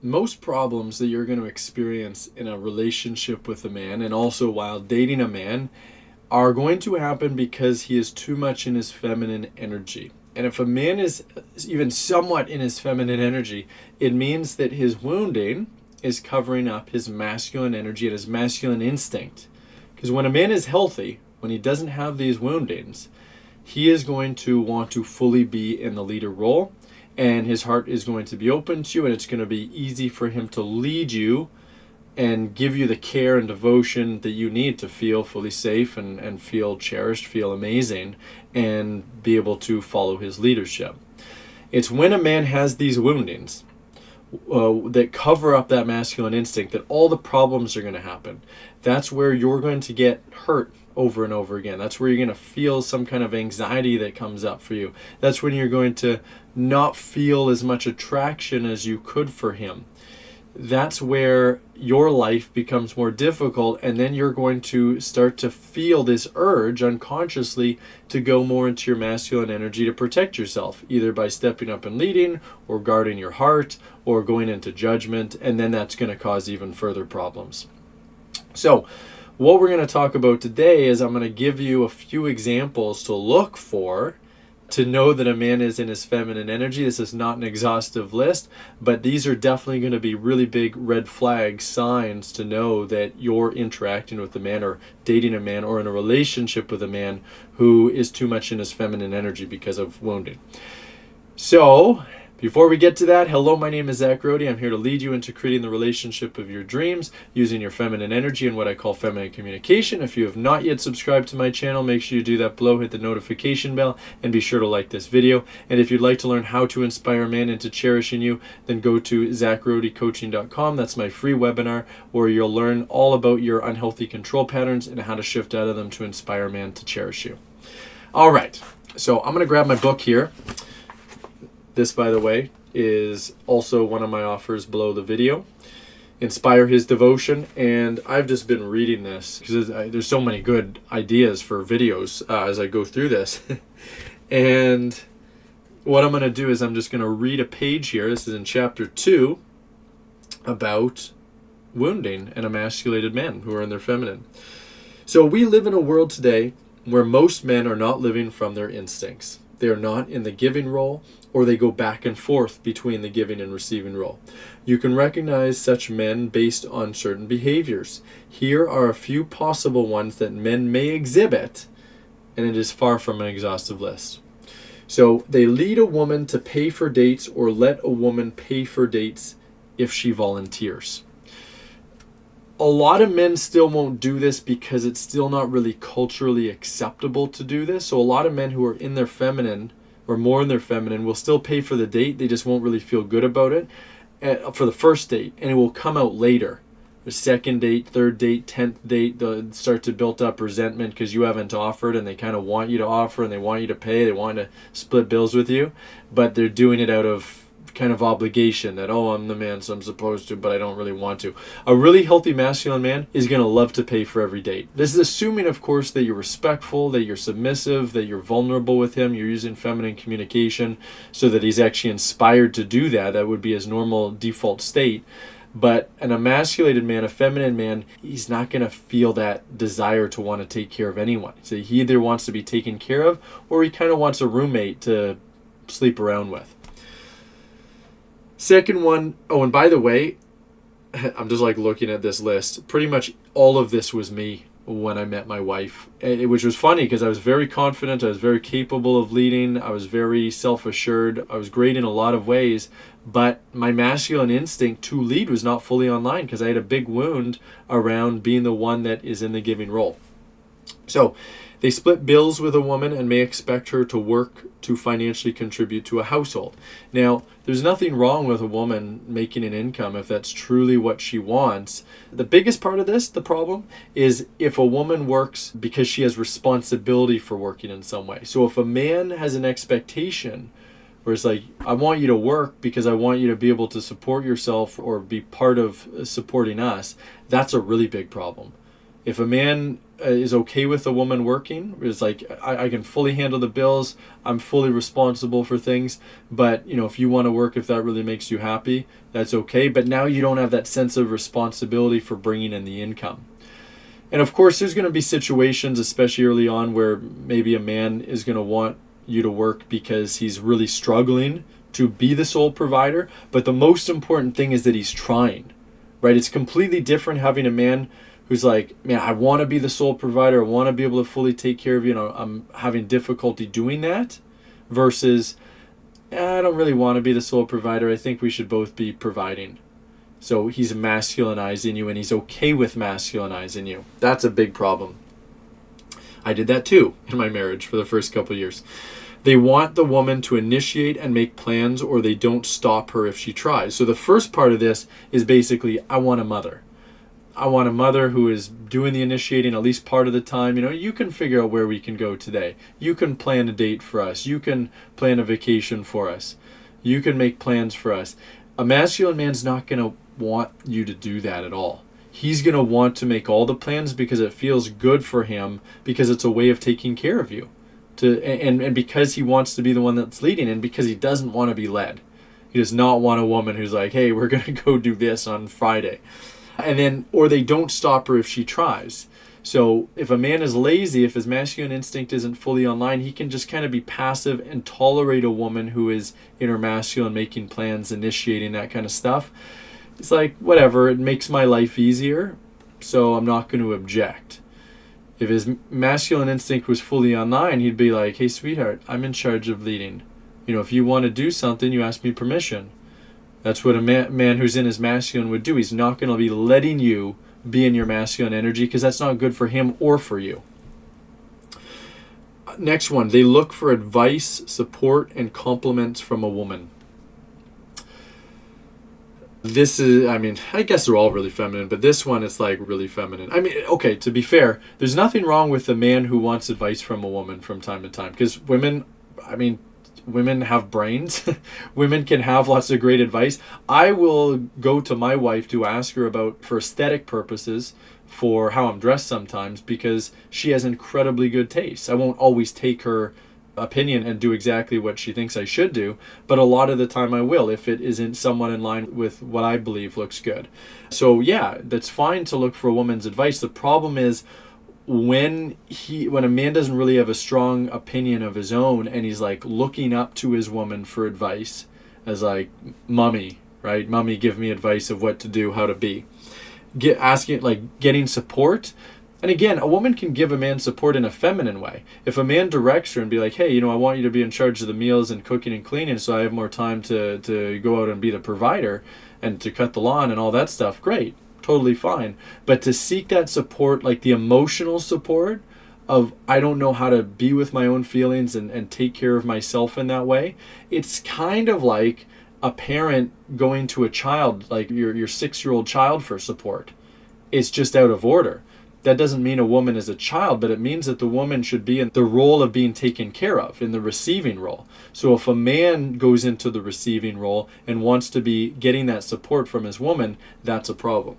Most problems that you're going to experience in a relationship with a man and also while dating a man are going to happen because he is too much in his feminine energy. And if a man is even somewhat in his feminine energy, it means that his wounding is covering up his masculine energy and his masculine instinct. Because when a man is healthy, when he doesn't have these woundings, he is going to want to fully be in the leader role, and his heart is going to be open to you, and it's going to be easy for him to lead you and give you the care and devotion that you need to feel fully safe and feel cherished, feel amazing, and be able to follow his leadership. It's when a man has these woundings that cover up that masculine instinct that all the problems are going to happen. That's where you're going to get hurt over and over again. That's where you're going to feel some kind of anxiety that comes up for you. That's when you're going to not feel as much attraction as you could for him. That's where your life becomes more difficult, and then you're going to start to feel this urge unconsciously to go more into your masculine energy to protect yourself, either by stepping up and leading, or guarding your heart, or going into judgment, and then that's going to cause even further problems. So what we're going to talk about today is I'm going to give you a few examples to look for to know that a man is in his feminine energy. This is not an exhaustive list, but these are definitely going to be really big red flag signs to know that you're interacting with a man or dating a man or in a relationship with a man who is too much in his feminine energy because of wounding. So before we get to that, hello, my name is Zach Rohde. I'm here to lead you into creating the relationship of your dreams using your feminine energy and what I call feminine communication. If you have not yet subscribed to my channel, make sure you do that below, hit the notification bell, and be sure to like this video. And if you'd like to learn how to inspire a man into cherishing you, then go to zachrohdecoaching.com. That's my free webinar where you'll learn all about your unhealthy control patterns and how to shift out of them to inspire a man to cherish you. All right, so I'm going to grab my book here. This, by the way, is also one of my offers below the video. Inspire His Devotion. And I've just been reading this because there's so many good ideas for videos as I go through this. And what I'm going to do is I'm just going to read a page here. This is in chapter 2 about wounding and emasculated men who are in their feminine. So we live in a world today where most men are not living from their instincts. They are not in the giving role, or they go back and forth between the giving and receiving role. You can recognize such men based on certain behaviors. Here are a few possible ones that men may exhibit, and it is far from an exhaustive list. So they lead a woman to pay for dates or let a woman pay for dates if she volunteers. A lot of men still won't do this because it's still not really culturally acceptable to do this. So a lot of men who are in their feminine or more in their feminine will still pay for the date. They just won't really feel good about it for the first date, and it will come out later. The second date, third date, 10th date, they'll start to build up resentment because you haven't offered, and they kind of want you to offer, and they want you to pay, they want to split bills with you, but they're doing it out of kind of obligation that, oh, I'm the man, so I'm supposed to, but I don't really want to. A really healthy masculine man is going to love to pay for every date. This is assuming, of course, that you're respectful, that you're submissive, that you're vulnerable with him, you're using feminine communication so that he's actually inspired to do that. That would be his normal default state. But an emasculated man, a feminine man, he's not going to feel that desire to want to take care of anyone. So he either wants to be taken care of, or he kind of wants a roommate to sleep around with. Second one, oh, and by the way, I'm just like looking at this list. Pretty much all of this was me when I met my wife, which was funny because I was very confident. I was very capable of leading. I was very self-assured. I was great in a lot of ways, but my masculine instinct to lead was not fully online because I had a big wound around being the one that is in the giving role. So they split bills with a woman and may expect her to work to financially contribute to a household. Now, there's nothing wrong with a woman making an income if that's truly what she wants. The biggest part of this, the problem, is if a woman works because she has responsibility for working in some way. So if a man has an expectation where it's like, I want you to work because I want you to be able to support yourself or be part of supporting us, that's a really big problem. If a man is okay with a woman working, is like, I can fully handle the bills, I'm fully responsible for things, but if you want to work, if that really makes you happy, that's okay. But now you don't have that sense of responsibility for bringing in the income. And of course, there's going to be situations, especially early on, where maybe a man is going to want you to work because he's really struggling to be the sole provider. But the most important thing is that he's trying, right? It's completely different having a man who's like, man, I want to be the sole provider, I want to be able to fully take care of you, and I'm having difficulty doing that, versus, I don't really want to be the sole provider, I think we should both be providing. So he's masculinizing you, and he's okay with masculinizing you. That's a big problem. I did that too in my marriage for the first couple of years. They want the woman to initiate and make plans, or they don't stop her if she tries. So the first part of this is basically, I want a mother. I want a mother who is doing the initiating at least part of the time. You can figure out where we can go today. You can plan a date for us. You can plan a vacation for us. You can make plans for us. A masculine man's not going to want you to do that at all. He's going to want to make all the plans because it feels good for him, because it's a way of taking care of you. And because he wants to be the one that's leading, and because he doesn't want to be led. He does not want a woman who's like, hey, we're going to go do this on Friday. And then, or they don't stop her if she tries. So if a man is lazy, if his masculine instinct isn't fully online, he can just kind of be passive and tolerate a woman who is in her masculine, making plans, initiating that kind of stuff. It's like, whatever, it makes my life easier, so I'm not going to object. If his masculine instinct was fully online, he'd be like, hey, sweetheart, I'm in charge of leading. If you want to do something, you ask me permission. That's what a man who's in his masculine would do. He's not going to be letting you be in your masculine energy, because that's not good for him or for you. Next one, they look for advice, support, and compliments from a woman. This is, I guess they're all really feminine, but this one is like really feminine. Okay, to be fair, there's nothing wrong with a man who wants advice from a woman from time to time, because women have brains. Women can have lots of great advice. I will go to my wife to ask her about, for aesthetic purposes, for how I'm dressed sometimes, because she has incredibly good taste. I won't always take her opinion and do exactly what she thinks I should do, but a lot of the time I will, if it isn't somewhat in line with what I believe looks good. So yeah, that's fine to look for a woman's advice. The problem is, when a man doesn't really have a strong opinion of his own, and he's like looking up to his woman for advice, as like, mommy, right? Mommy, give me advice of what to do, how to be. Getting support. And again, a woman can give a man support in a feminine way. If a man directs her and be like, hey, I want you to be in charge of the meals and cooking and cleaning, so I have more time to go out and be the provider and to cut the lawn and all that stuff, great. Totally fine. But to seek that support, like the emotional support of, I don't know how to be with my own feelings and take care of myself in that way, it's kind of like a parent going to a child, like your 6-year-old child, for support. It's just out of order. That doesn't mean a woman is a child, but it means that the woman should be in the role of being taken care of, in the receiving role. So if a man goes into the receiving role and wants to be getting that support from his woman, that's a problem.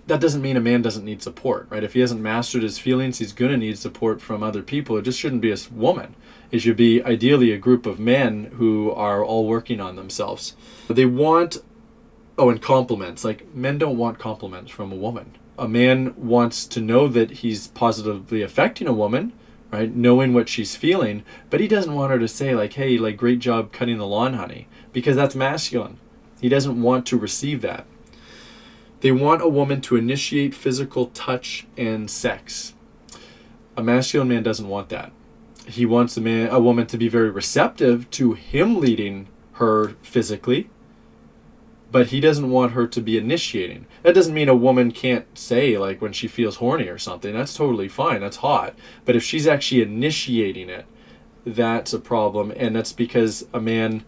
That doesn't mean a man doesn't need support, right? If he hasn't mastered his feelings, he's going to need support from other people. It just shouldn't be a woman. It should be ideally a group of men who are all working on themselves. They want, and compliments. Like, men don't want compliments from a woman. A man wants to know that he's positively affecting a woman, right? Knowing what she's feeling, but he doesn't want her to say like, hey, like, great job cutting the lawn, honey, because that's masculine. He doesn't want to receive that. They want a woman to initiate physical touch and sex. A masculine man doesn't want that. He wants a woman to be very receptive to him leading her physically, but he doesn't want her to be initiating. That doesn't mean a woman can't say, like, when she feels horny or something. That's totally fine. That's hot. But if she's actually initiating it, that's a problem. And that's because a man,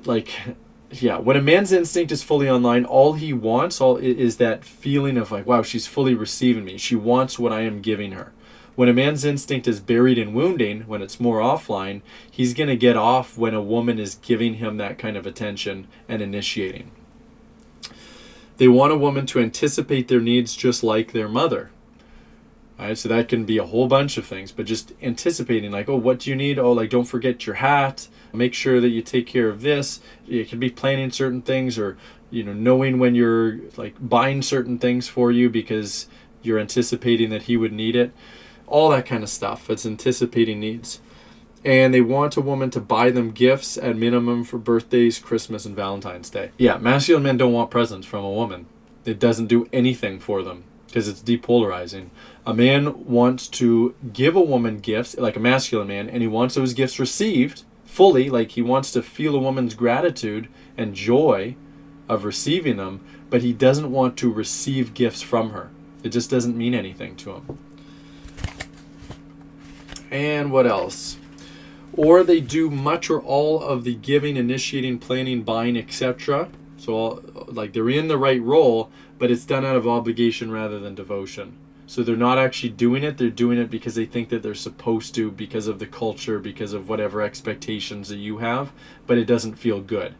when a man's instinct is fully online, all he wants is that feeling of like, wow, she's fully receiving me. She wants what I am giving her. When a man's instinct is buried in wounding, when it's more offline, he's going to get off when a woman is giving him that kind of attention and initiating. They want a woman to anticipate their needs just like their mother. All right, so that can be a whole bunch of things, but just anticipating, like, oh, what do you need? Oh, like, don't forget your hat. Make sure that you take care of this. You can be planning certain things, or, knowing when you're like buying certain things for you because you're anticipating that he would need it. All that kind of stuff. It's anticipating needs. And they want a woman to buy them gifts at minimum for birthdays, Christmas, and Valentine's Day. Yeah, masculine men don't want presents from a woman. It doesn't do anything for them because it's depolarizing. A man wants to give a woman gifts, like a masculine man, and he wants those gifts received fully, like he wants to feel a woman's gratitude and joy of receiving them, but he doesn't want to receive gifts from her. It just doesn't mean anything to him. And what else? Or they do much or all of the giving, initiating, planning, buying, etc. So like they're in the right role, but it's done out of obligation rather than devotion. So they're not actually doing it. They're doing it because they think that they're supposed to, because of the culture, because of whatever expectations that you have, but it doesn't feel good.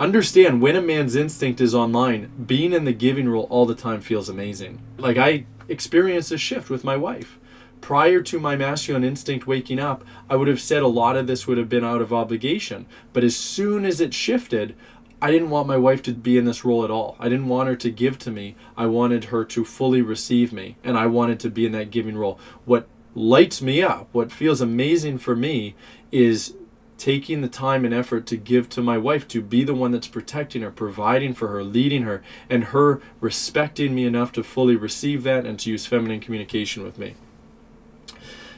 Understand, when a man's instinct is online, being in the giving role all the time feels amazing. Like, I experienced a shift with my wife. Prior to my masculine instinct waking up, I would have said a lot of this would have been out of obligation. But as soon as it shifted, I didn't want my wife to be in this role at all. I didn't want her to give to me. I wanted her to fully receive me, and I wanted to be in that giving role. What lights me up, what feels amazing for me, is taking the time and effort to give to my wife, to be the one that's protecting her, providing for her, leading her, and her respecting me enough to fully receive that and to use feminine communication with me.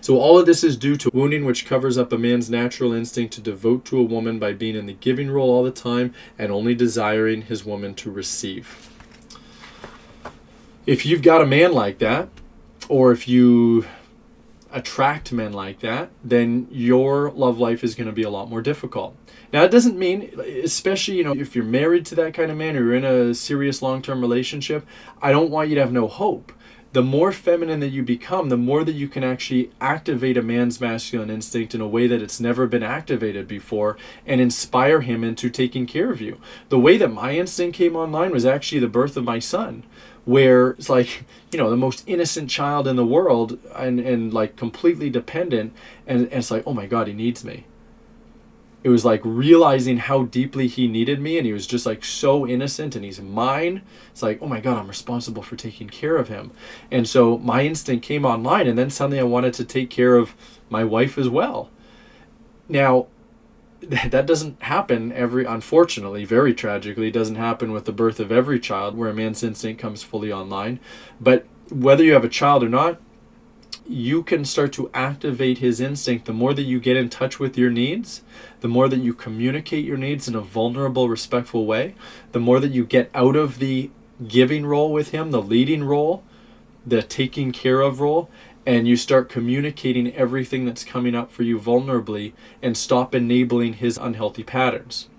So all of this is due to wounding, which covers up a man's natural instinct to devote to a woman by being in the giving role all the time and only desiring his woman to receive. If you've got a man like that, or if you attract men like that, then your love life is going to be a lot more difficult. Now, it doesn't mean, especially, if you're married to that kind of man or you're in a serious long-term relationship, I don't want you to have no hope. The more feminine that you become, the more that you can actually activate a man's masculine instinct in a way that it's never been activated before and inspire him into taking care of you. The way that my instinct came online was actually the birth of my son, where it's like, the most innocent child in the world and like completely dependent. And it's like, oh my God, he needs me. It was like realizing how deeply he needed me, and he was just like so innocent and he's mine. It's like, oh my God, I'm responsible for taking care of him. And so my instinct came online, and then suddenly I wanted to take care of my wife as well. Now, that doesn't happen unfortunately, very tragically, doesn't happen with the birth of every child where a man's instinct comes fully online. But whether you have a child or not, you can start to activate his instinct. The more that you get in touch with your needs, the more that you communicate your needs in a vulnerable, respectful way, the more that you get out of the giving role with him, the leading role, the taking care of role, and you start communicating everything that's coming up for you vulnerably and stop enabling his unhealthy patterns.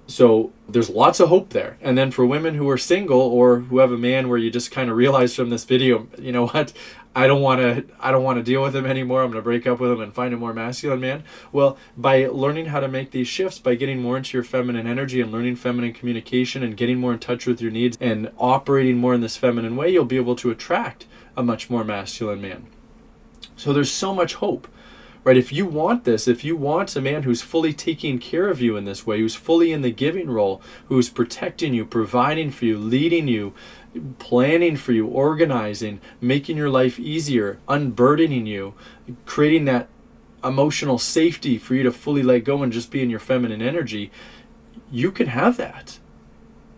So there's lots of hope there. And then for women who are single or who have a man where you just kind of realize from this video, you know what, I don't want to deal with him anymore. I'm going to break up with him and find a more masculine man. Well, by learning how to make these shifts, by getting more into your feminine energy and learning feminine communication and getting more in touch with your needs and operating more in this feminine way, you'll be able to attract a much more masculine man. So there's so much hope. Right, if you want this, if you want a man who's fully taking care of you in this way, who's fully in the giving role, who's protecting you, providing for you, leading you, planning for you, organizing, making your life easier, unburdening you, creating that emotional safety for you to fully let go and just be in your feminine energy, you can have that.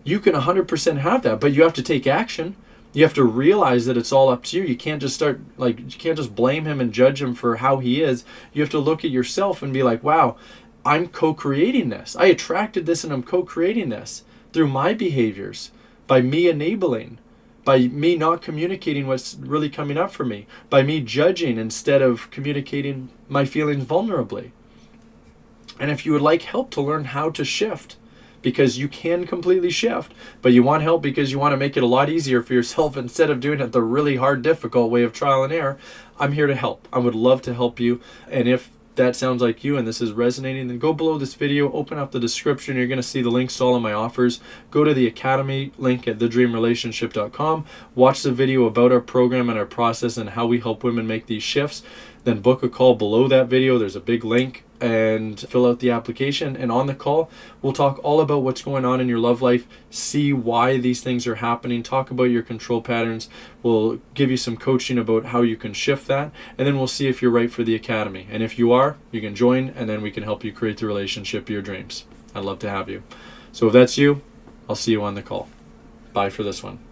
You can 100% have that, but you have to take action. You have to realize that it's all up to you. You can't just you can't just blame him and judge him for how he is. You have to look at yourself and be like, wow, I'm co-creating this. I attracted this and I'm co-creating this through my behaviors, by me enabling, by me not communicating what's really coming up for me, by me judging instead of communicating my feelings vulnerably. And if you would like help to learn how to shift, because you can completely shift, but you want help because you want to make it a lot easier for yourself instead of doing it the really hard, difficult way of trial and error, I'm here to help. I would love to help you. And if that sounds like you and this is resonating, then go below this video, open up the description. You're going to see the links to all of my offers. Go to the Academy link at thedreamrelationship.com. Watch the video about our program and our process and how we help women make these shifts. Then book a call below that video. There's a big link, and fill out the application. And on the call, we'll talk all about what's going on in your love life, see why these things are happening, talk about your control patterns. We'll give you some coaching about how you can shift that, and then we'll see if you're right for the Academy. And if you are, you can join, and then we can help you create the relationship of your dreams. I'd love to have you. So if that's you, I'll see you on the call. Bye for this one.